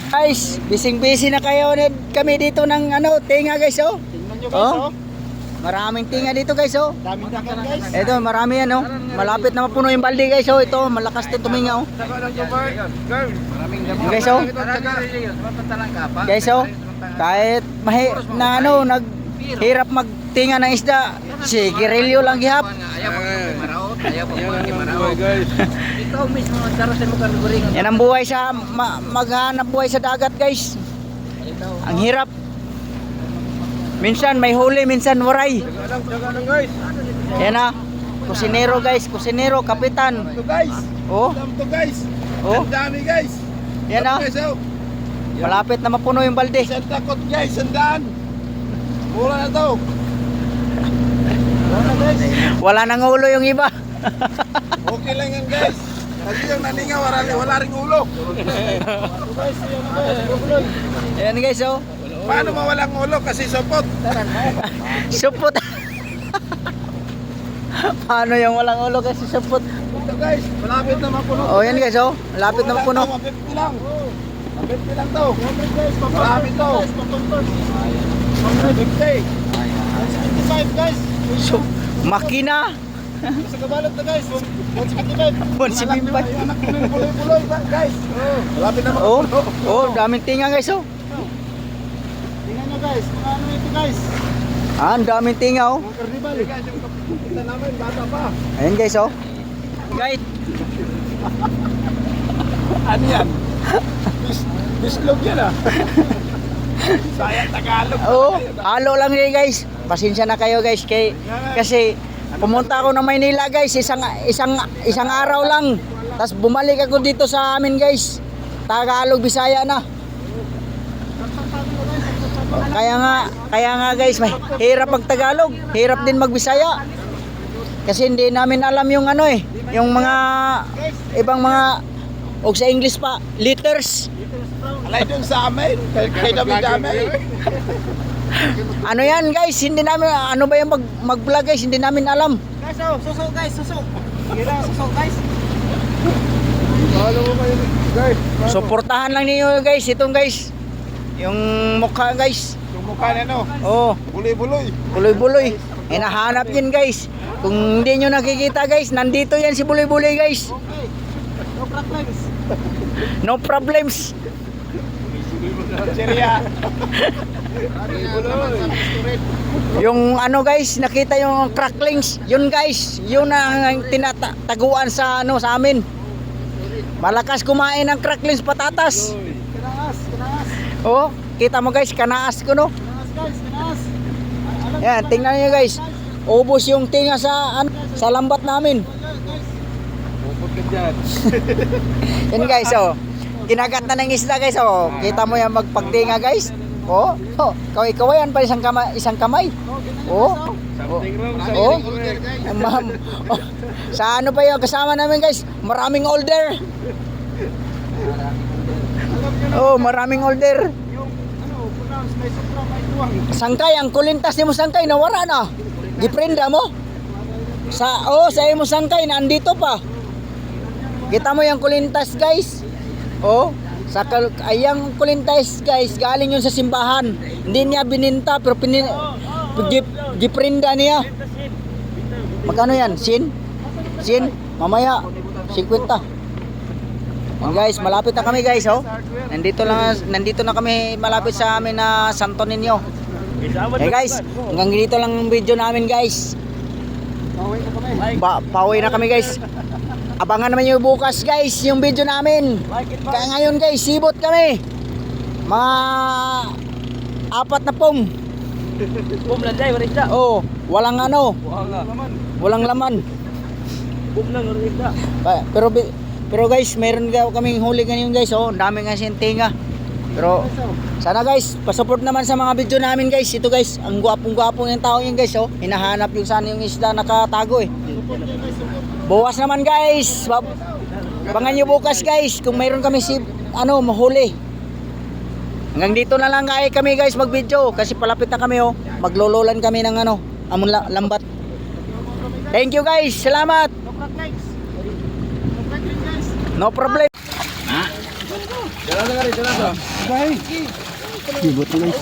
Guys, busy na kayo kami dito ng ano, tinga guys oh. Tingnan nyo guys oh. Maraming tinga dito guys oh. Daming dagat guys. Ito, marami yan oh. Malapit na mapuno yung balde guys oh. Ito, malakas din tuminga oh. Guys oh. Guys oh. Kahit na ano, naghirap magtinga ng isda, si Girilyo lang gihap. Ikaw mismo magdaros mo kaluguringan. Yan ang buhay sa maghanap buhay sa dagat guys. Ang hirap. Minsan may huli, minsan waray. Guys. Yan na. Kusinero guys, kusinero, kapitan. Ito guys. Oh. Ito guys. Oh. Ang dami guys. Yan na. Guys, oh. Malapit na mapuno yung balde. Isang takot guys, sandaan. Mura na to. Mura na guys. Wala nang ulo yung iba. Okay lang yan guys. Kasi yung naninga wala ring ulo. Guys, Yan guys oh. paano mawalang ulo kasi supot? Supot. Paano yung walang ulo kasi supot? Ito guys, malapit na mapuno. Oh yan guys oh. Malapit na mapuno. 150 lang. 150 lang to. Marami to. 150. 175 guys. So, makina. Sa kabalot na guys. 175. 175. Anak ko ng puloy-puloy guys. Malapit na Oh. mapuno. Oh, daming tinga guys oh. Tingnan nyo guys, mga ano ito guys. Ah, ang daming tinga oh. Mga karnibal. Guys, yung kapita namin, bata pa. Ayan guys oh. Guys, Ano yan? Bislog yan ah. Sayang Tagalog. oh, halo lang yun guys. Pasensya na kayo guys kasi pumunta ako ng Maynila guys, isang araw lang. Tapos bumalik ako dito sa amin guys. Tagalog, Bisaya na. Kaya nga guys, may hirap mag Tagalog, hirap din mag Bisaya. Kasi hindi namin alam yung ano eh, yung mga ibang mga o sa English pa, letters. Alay dun sa amin. Kay dami-dami. Ano yan guys, hindi namin, ano ba yung mag-vlog guys, hindi namin alam. Guys, oh, suso guys, suso. Kira, suso guys. Follow mo kayo guys. Suportahan lang niyo guys, itong guys. Yung mukha guys. Yung mukha na no. Oh, Buloy-buloy. buloy-buloy. Hinahanap yun guys. Kung hindi nyo nakikita guys, nandito yan si buloy-buloy guys. Okay. No problems. No problems. Seria. Yung ano guys, nakita yung cracklings. Yun guys, yun ang tinataguan sa ano sa amin. Malakas kumain ng cracklings patatas. Kinaas, kinaas. Oh, kita mo guys, kanaas ko no. Kinaas guys, kinaas. Yan, tingnan niyo guys. Ubos yung tinga sa sa lambat namin. Bukod ka dyan. Yan guys, oh. Kinagat na ng isda guys, oh. Kita mo yan magpagtinga guys. Oh, oh. Kaway-kawayan pa isang kamay. Oh. Oh. Ma'am. Oh. Sa ano pa yung kasama namin guys? Maraming older. Oh, maraming older. Yung ano, pronounce may supra, may tuwang. Sangkay, ang kulintas ni mo sangkay nawara na. Giprenda mo? Sa imo sangkay na andito pa. Kita mo yung kulintas guys. Oh, ayang kulintas guys, galing yun sa simbahan. Hindi niya bininta pero giprenda niya. Magkano yan? Sin? Mamaya 50. Yan guys, malapit na kami guys, oh. Nandito na kami malapit sa amin na Santo Niño. Hey guys, hanggang dito lang ang video namin guys. Pauwi na kami guys. Abangan naman nyo bukas guys yung video namin. Kaya ngayon guys, sibot kami. Mga 4 na pom. Pum lang dyan, walang isda. Oh, walang ano, walang laman. Pum lang, walang isda. Pero guys, meron kaming huli ngayon guys, oh. Ang dami nga sintinga. Pero sana guys, pasupport naman sa mga video namin guys. Ito guys, ang gwapong-gwapong yung tao yun guys, oh. Hinahanap yung sana yung isda nakatago eh. Bukas naman guys. Abangan nyo bukas guys kung mayroon kami mahuli. Hanggang dito na lang kami guys mag-video kasi palapit na kami oh. Maglololan kami ng amon lambat. Thank you guys. Salamat. No problem. No problem. Bye. Sibot guys.